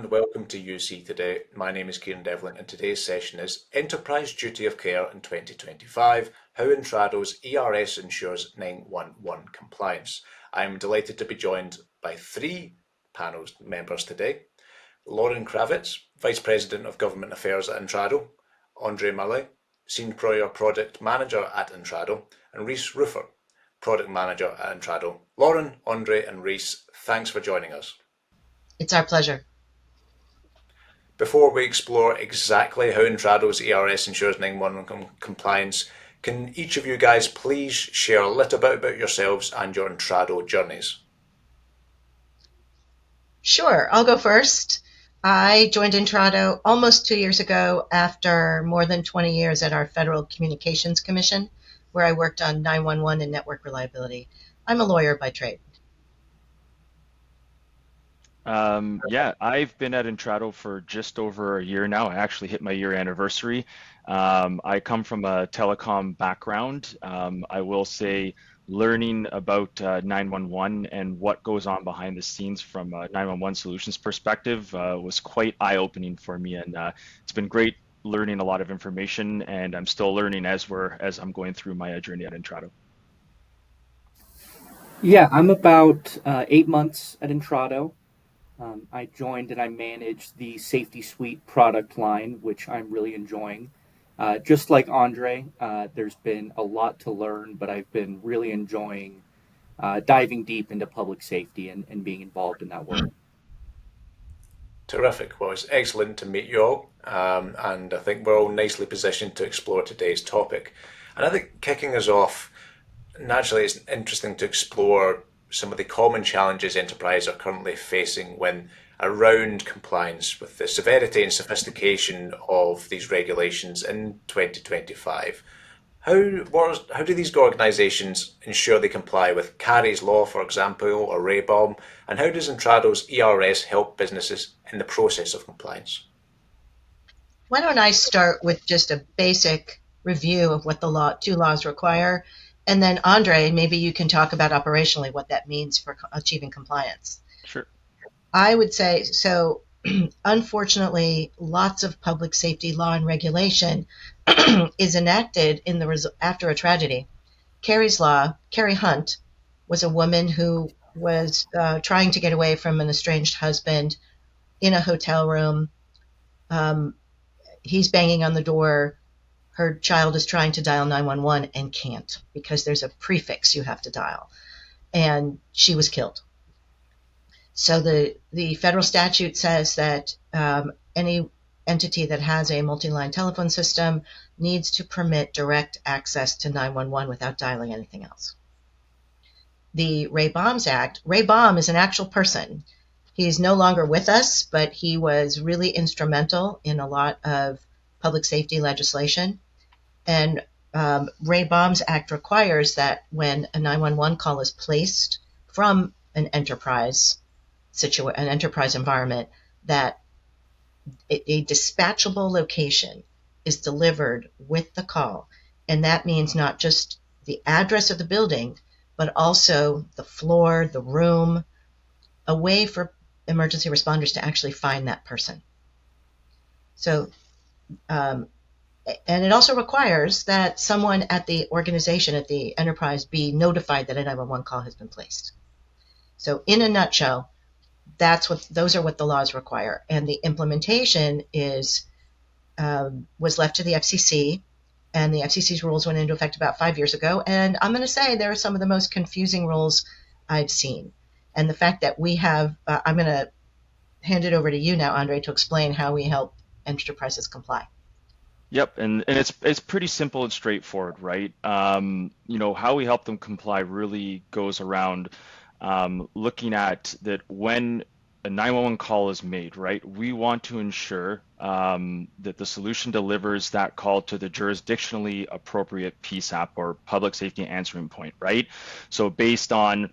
and welcome to UC Today. My name is Kieran Devlin and today's session is Enterprise Duty of Care in 2025, how Intrado's ERS ensures 911 compliance. I'm delighted to be joined by three panel members today. Lauren Kravetz, Vice President of Government Affairs at Intrado, André Malais, Senior Product Manager at Intrado, and Rhys Rueffert, Product Manager at Intrado. Lauren, André and Rhys, thanks for joining us. It's our pleasure. Before we explore exactly how Intrado's ERS ensures 911 compliance, can each of you guys please share a little bit about yourselves and your Intrado journeys? Sure, I'll go first. I joined Intrado almost 2 years ago after more than 20 years at our Federal Communications Commission, where I worked on 911 and network reliability. I'm a lawyer by trade. I've been at Intrado for just over a year now. I actually hit my year anniversary. I come from a telecom background. I will say learning about 911 and what goes on behind the scenes from a 911 solutions perspective was quite eye-opening for me, and it's been great learning a lot of information, and I'm still learning as I'm going through my journey at Intrado. Yeah, I'm about 8 months at Intrado. I joined and I managed the Safety Suite product line, which I'm really enjoying. Just like Andre, there's been a lot to learn, but I've been really enjoying diving deep into public safety and being involved in that work. Terrific. Well, it's excellent to meet you all, and I think we're all nicely positioned to explore today's topic. And I think kicking us off, naturally, it's interesting to explore some of the common challenges enterprises are currently facing when around compliance with the severity and sophistication of these regulations in 2025. How do these organisations ensure they comply with Kari's law, for example, or Baum, and how does Intrado's ERS help businesses in the process of compliance? Why don't I start with just a basic review of what the two laws require, and then Andre, maybe you can talk about operationally what that means for achieving compliance. Sure. I would say, so unfortunately, lots of public safety law and regulation is enacted after a tragedy. Kari's law, Kari Hunt, was a woman who was trying to get away from an estranged husband in a hotel room. He's banging on the door. Her child is trying to dial 911 and can't because there's a prefix you have to dial. And she was killed. So the federal statute says that any entity that has a multi-line telephone system needs to permit direct access to 911 without dialing anything else. The Baum's Act, Baum is an actual person. He's no longer with us, but he was really instrumental in a lot of public safety legislation. And Baum's Act requires that when a 911 call is placed from an enterprise environment, that a dispatchable location is delivered with the call. And that means not just the address of the building, but also the floor, the room, a way for emergency responders to actually find that person. So, and it also requires that someone at the organization, at the enterprise, be notified that a 911 call has been placed. So in a nutshell, those are what the laws require. And the implementation was left to the FCC, and the FCC's rules went into effect about 5 years ago. And I'm going to say they're some of the most confusing rules I've seen. And the fact that we have, I'm going to hand it over to you now, Andre, to explain how we help enterprises comply. Yep, and it's pretty simple and straightforward, right? How we help them comply really goes around looking at that when a 911 call is made, right? We want to ensure that the solution delivers that call to the jurisdictionally appropriate PSAP or public safety answering point, right? So based on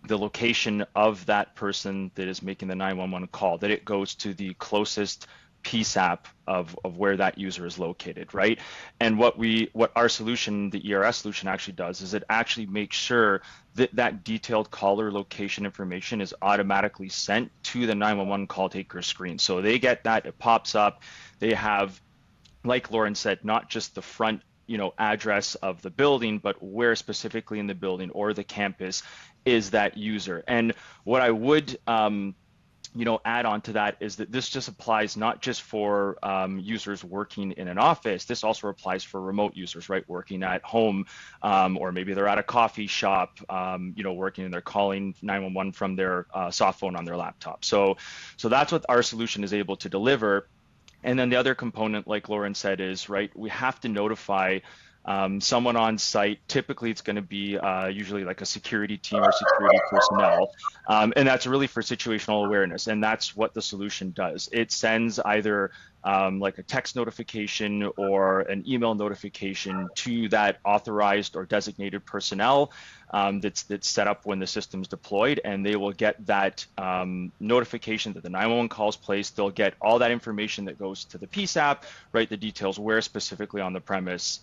the location of that person that is making the 911 call, that it goes to the closest PSAP of where that user is located, right? And what our solution, the ERS solution, actually does is it actually makes sure that that detailed caller location information is automatically sent to the 911 call taker screen. So they get that, it pops up, they have, like Lauren said, not just the front address of the building, but where specifically in the building or the campus is that user. And what I would add on to that is that this just applies not just for users working in an office. This also applies for remote users, right? Working at home, or maybe they're at a coffee shop, working and they're calling 911 from their soft phone on their laptop. So that's what our solution is able to deliver. And then the other component, like Lauren said, is, right, we have to notify someone on site. Typically, it's going to be usually like a security team or security personnel. And that's really for situational awareness. And that's what the solution does. It sends either like a text notification or an email notification to that authorized or designated personnel that's set up when the system's deployed, and they will get that notification that the 911 call is placed. They'll get all that information that goes to the PSAP, right? The details where specifically on the premise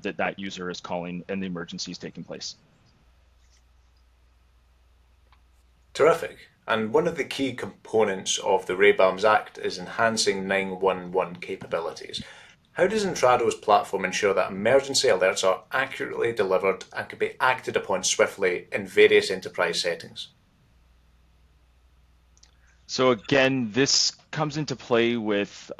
that user is calling and the emergency is taking place. Terrific. And one of the key components of the Baum's Act is enhancing 911 capabilities. How does Intrado's platform ensure that emergency alerts are accurately delivered and can be acted upon swiftly in various enterprise settings? So again, this comes into play with,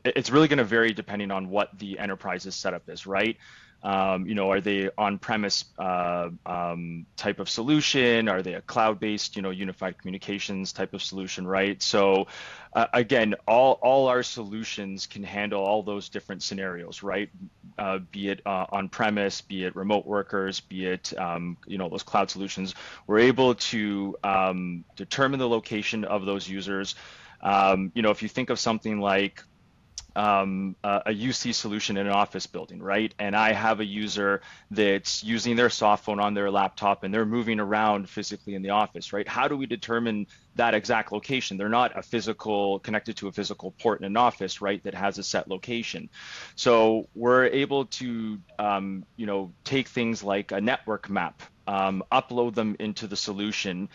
it's really going to vary depending on what the enterprise's setup is, right? Are they on-premise type of solution? Are they a cloud-based, unified communications type of solution, right? So again, all our solutions can handle all those different scenarios, right? Be it on-premise, be it remote workers, be it those cloud solutions. We're able to determine the location of those users. If you think of something like a UC solution in an office building, right? And I have a user that's using their soft phone on their laptop and they're moving around physically in the office, right? How do we determine that exact location? They're not connected to a physical port in an office, right? That has a set location. So we're able to, take things like a network map, upload them into the solution,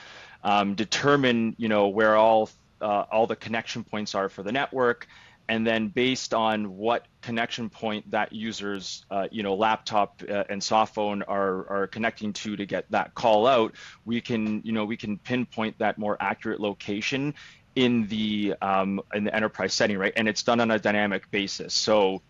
determine, where all the connection points are for the network. And then based on what connection point that user's laptop and soft phone are connecting to get that call out, we can pinpoint that more accurate location in the enterprise setting, right? And it's done on a dynamic basis. So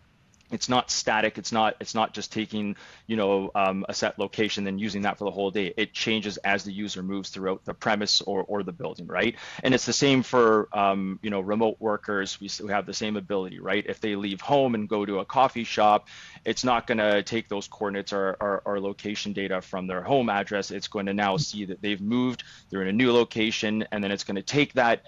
it's not static. It's not just taking, a set location and using that for the whole day. It changes as the user moves throughout the premise or the building, right? And it's the same for, remote workers. We have the same ability, right? If they leave home and go to a coffee shop, it's not going to take those coordinates or location data from their home address. It's going to now see that they've moved, they're in a new location, and then it's going to take that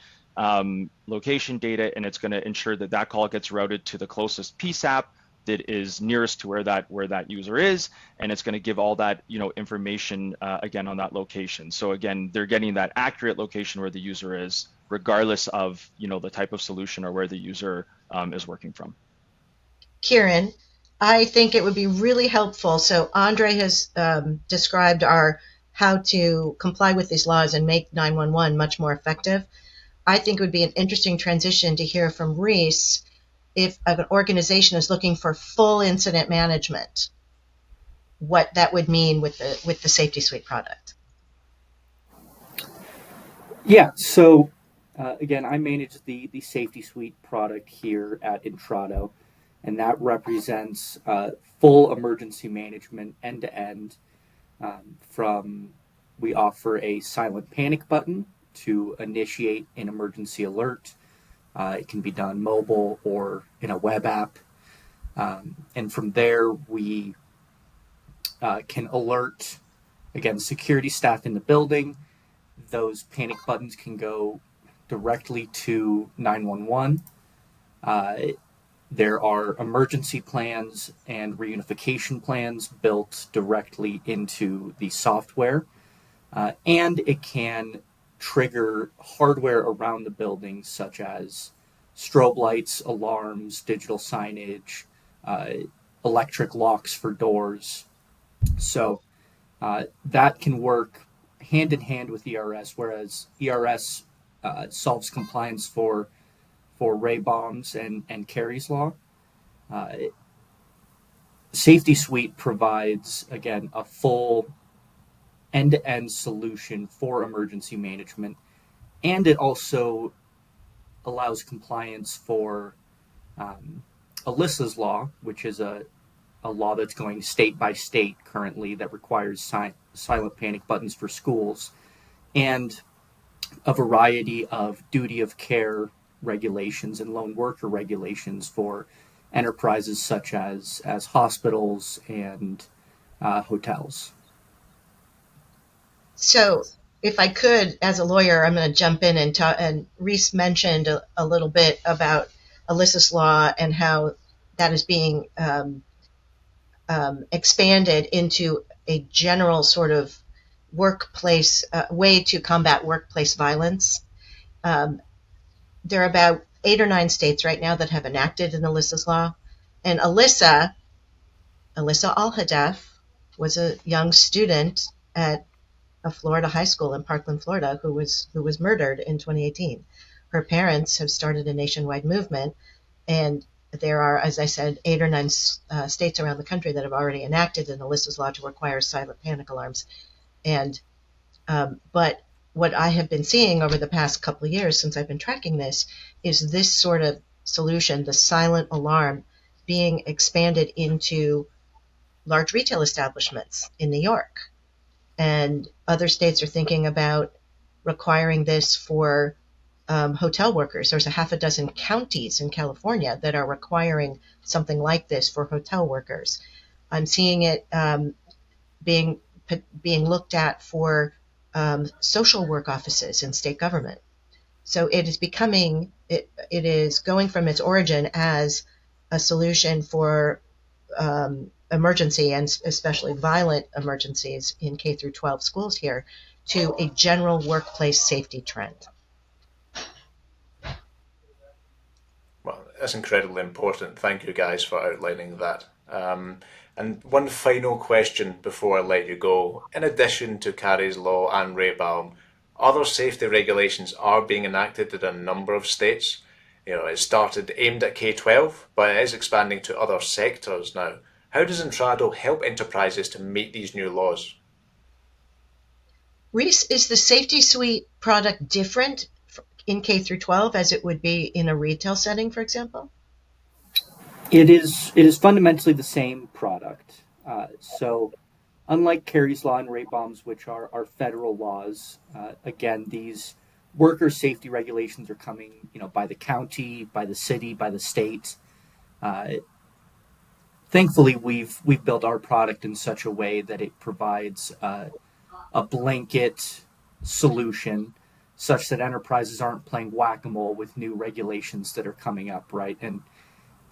location data and it's going to ensure that that call gets routed to the closest PSAP that is nearest to where that user is, and it's going to give all that information again on that location. So again, they're getting that accurate location where the user is, regardless of the type of solution or where the user is working from. Kieran, I think it would be really helpful. So André has described how to comply with these laws and make 911 much more effective. I think it would be an interesting transition to hear from Rhys. If an organization is looking for full incident management, what that would mean with the Safety Suite product. Yeah, so again, I manage the Safety Suite product here at Intrado, and that represents full emergency management end to end. We offer a silent panic button to initiate an emergency alert. It can be done mobile or in a web app. And from there, we can alert, again, security staff in the building. Those panic buttons can go directly to 911. There are emergency plans and reunification plans built directly into the software. And it can trigger hardware around the building, such as strobe lights, alarms, digital signage, uh, electric locks for doors. So that can work hand in hand with ERS, whereas ERS solves compliance for Baum's and Kari's law. Uh, Safety Suite provides, again, a full end-to-end solution for emergency management, and it also allows compliance for Alyssa's law, which is a law that's going state by state currently that requires silent panic buttons for schools, and a variety of duty of care regulations and lone worker regulations for enterprises such as hospitals and hotels. So, if I could, as a lawyer, I'm going to jump in and talk. And Rhys mentioned a little bit about Alyssa's law and how that is being expanded into a general sort of workplace way to combat workplace violence. There are about 8 or 9 states right now that have enacted an Alyssa's law. And Alyssa Al-Hadaf, was a young student at a Florida high school in Parkland, Florida, who was murdered in 2018. Her parents have started a nationwide movement, and there are, as I said, 8 or 9 states around the country that have already enacted an Alyssa's law to require silent panic alarms. And but what I have been seeing over the past couple of years since I've been tracking this is this sort of solution, the silent alarm, being expanded into large retail establishments in New York. And other states are thinking about requiring this for hotel workers. There's a half a dozen counties in California that are requiring something like this for hotel workers. I'm seeing it being looked at for social work offices in state government. So it is becoming, it is going from its origin as a solution for emergency, and especially violent emergencies in K through 12 schools here, to a general workplace safety trend. Well, that's incredibly important. Thank you guys for outlining that. And one final question before I let you go. In addition to Kari's law and Baum, other safety regulations are being enacted in a number of states. It started aimed at K-12, but it is expanding to other sectors now. How does Intrado help enterprises to meet these new laws? Rhys, is the Safety Suite product different in K through 12 as it would be in a retail setting, for example? It is fundamentally the same product. So unlike Kari's law and Baum's, which are federal laws, again, these worker safety regulations are coming, by the county, by the city, by the state. Thankfully, we've built our product in such a way that it provides a blanket solution, such that enterprises aren't playing whack-a-mole with new regulations that are coming up, right? And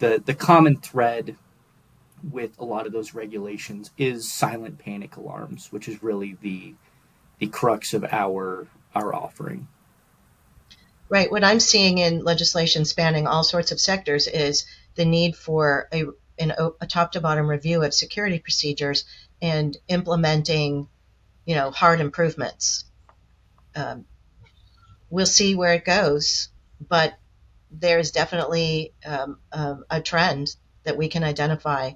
the common thread with a lot of those regulations is silent panic alarms, which is really the crux of our offering. Right. What I'm seeing in legislation spanning all sorts of sectors is the need for a top to bottom review of security procedures and implementing, hard improvements. We'll see where it goes, but there's definitely a trend that we can identify.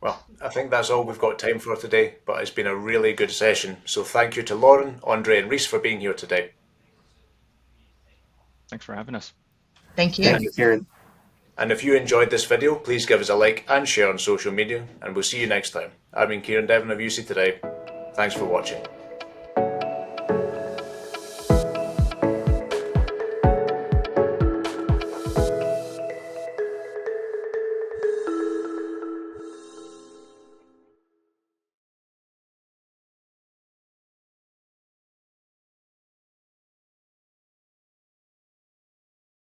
Well, I think that's all we've got time for today, but it's been a really good session. So thank you to Lauren, André, and Rhys for being here today. Thanks for having us. Thank you. Thank you, Kieran. And if you enjoyed this video, please give us a like and share on social media, and we'll see you next time. I've been Kieran Devlin of UC Today. Thanks for watching.